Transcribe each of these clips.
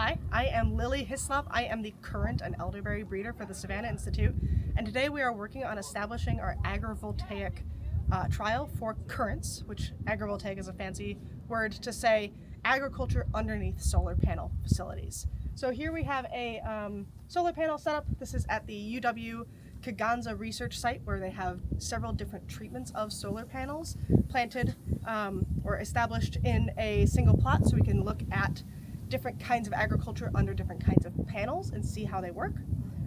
Hi, I am Lily Hislop. I am the currant and elderberry breeder for the Savanna Institute, and today we are working on establishing our agrivoltaic trial for currants, which agrivoltaic is a fancy word to say agriculture underneath solar panel facilities. So here we have a solar panel setup. This is at the UW Kegonsa Research Site, where they have several different treatments of solar panels planted or established in a single plot, so we can look at different kinds of agriculture under different kinds of panels and see how they work.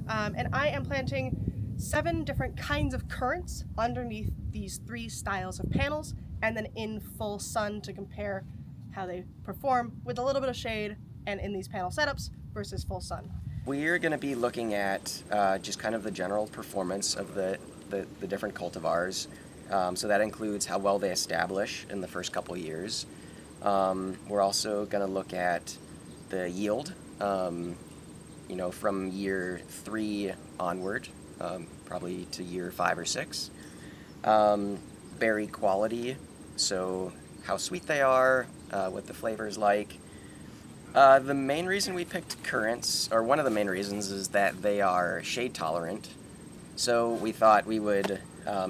And I am planting 7 different kinds of currants underneath these 3 styles of panels, and then in full sun to compare how they perform with a little bit of shade and in these panel setups versus full sun. We're going to be looking at just kind of the general performance of the different cultivars. So that includes how well they establish in the first couple years. We're also going to look at the yield, from year 3 onward, probably to year 5 or 6. Berry quality, so how sweet they are, what the flavor is like. The main reason we picked currants, or one of the main reasons, is that they are shade tolerant. So we thought we would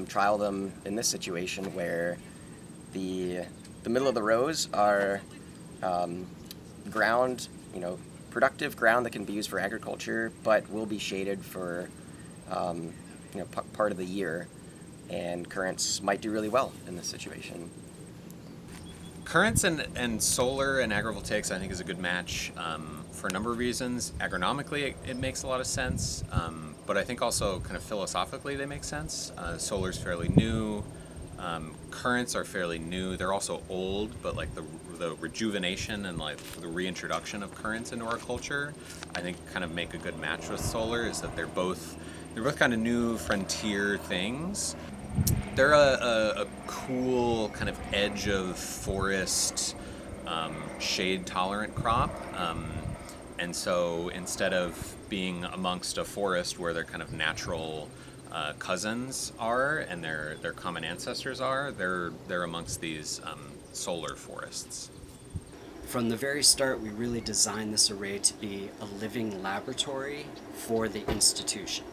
trial them in this situation where the middle of the rows are ground, productive ground that can be used for agriculture, but will be shaded for part of the year, and currants might do really well in this situation. Currants and solar and agrivoltaics, I think, is a good match for a number of reasons. Agronomically, it makes a lot of sense, but I think also kind of philosophically they make sense. Solar's fairly new. Currants are fairly new. They're also old, but like the rejuvenation and like the reintroduction of currants into our culture, I think, kind of make a good match with solar. Is that they're both kind of new frontier things. They're a cool kind of edge of forest, shade tolerant crop, and so instead of being amongst a forest where their kind of natural cousins are and their common ancestors are, they're amongst these solar forests. From the very start, we really designed this array to be a living laboratory for the institution.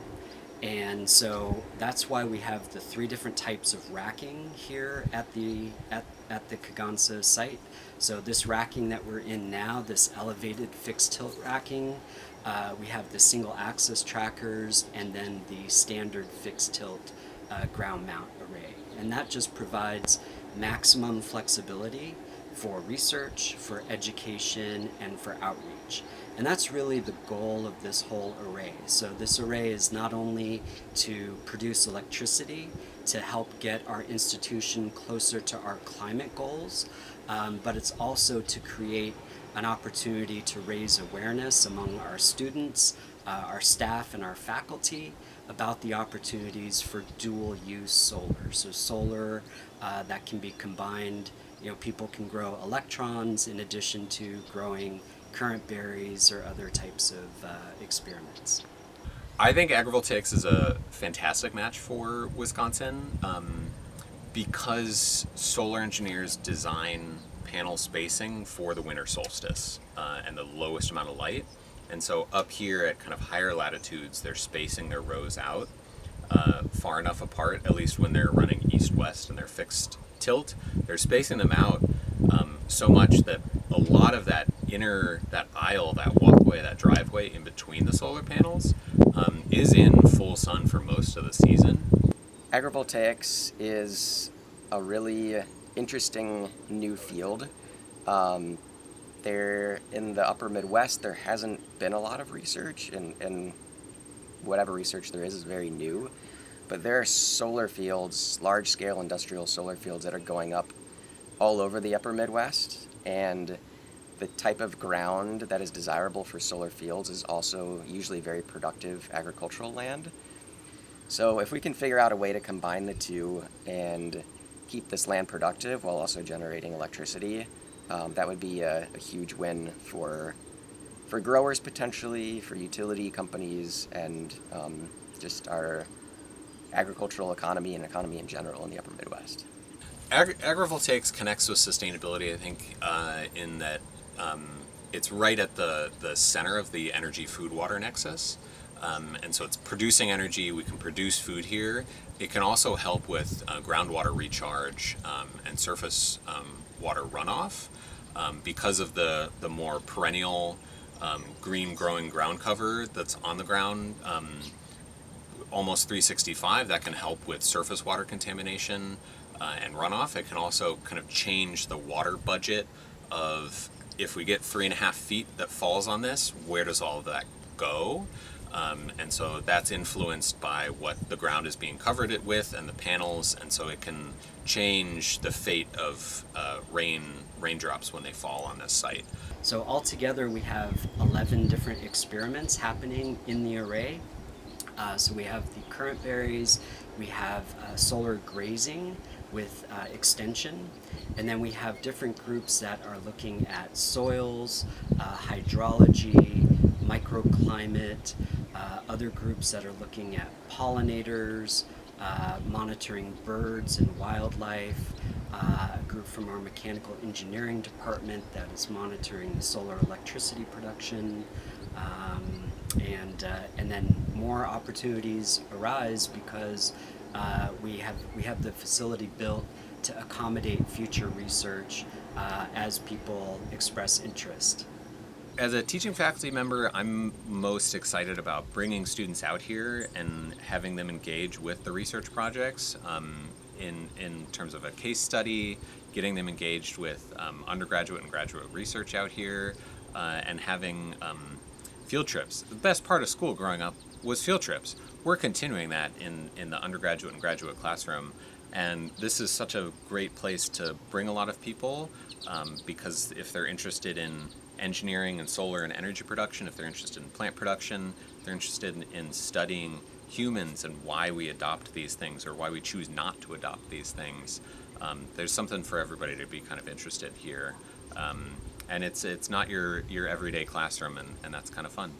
And so that's why we have the 3 different types of racking here at the Kegonsa site. So this racking that we're in now, this elevated fixed tilt racking, we have the single axis trackers, and then the standard fixed tilt ground mount array. And that just provides maximum flexibility for research, for education, and for outreach. And that's really the goal of this whole array. So this array is not only to produce electricity to help get our institution closer to our climate goals, but it's also to create an opportunity to raise awareness among our students, our staff, and our faculty about the opportunities for dual use solar. So solar that can be combined, people can grow electrons in addition to growing currant berries or other types of experiments. I think agrivoltaics is a fantastic match for Wisconsin because solar engineers design panel spacing for the winter solstice and the lowest amount of light. And so up here at kind of higher latitudes, they're spacing their rows out far enough apart, at least when they're running east-west and they're fixed tilt. They're spacing them out so much that a lot of that aisle, that walkway, that driveway in between the solar panels is in full sun for most of the season. Agrivoltaics is a really interesting new field. There in the upper Midwest, there hasn't been a lot of research, and whatever research there is very new. But there are solar fields, large-scale industrial solar fields that are going up all over the upper Midwest, and the type of ground that is desirable for solar fields is also usually very productive agricultural land. So if we can figure out a way to combine the two and keep this land productive while also generating electricity, that would be a huge win for growers potentially, for utility companies, and just our agricultural economy and economy in general in the upper Midwest. Agrivoltaics connects with sustainability, I think, in that it's right at the center of the energy food water nexus. And so it's producing energy, we can produce food here. It can also help with groundwater recharge and surface water runoff because of the more perennial green growing ground cover that's on the ground. Almost 365, that can help with surface water contamination and runoff. It can also kind of change the water budget of, if we get 3.5 feet that falls on this, where does all of that go? And so that's influenced by what the ground is being covered it with and the panels, and so it can change the fate of raindrops when they fall on this site. So altogether we have 11 different experiments happening in the array. So we have the currant berries, we have solar grazing with extension, and then we have different groups that are looking at soils, hydrology, microclimate, other groups that are looking at pollinators, monitoring birds and wildlife, a group from our mechanical engineering department that is monitoring solar electricity production, and then more opportunities arise because we have the facility built to accommodate future research as people express interest. As a teaching faculty member, I'm most excited about bringing students out here and having them engage with the research projects in terms of a case study, getting them engaged with undergraduate and graduate research out here, and having field trips. The best part of school growing up was field trips. We're continuing that in the undergraduate and graduate classroom, and this is such a great place to bring a lot of people because if they're interested in engineering and solar and energy production, if they're interested in plant production, if they're interested in studying humans and why we adopt these things or why we choose not to adopt these things, there's something for everybody to be kind of interested here. And it's not your everyday classroom, and that's kind of fun.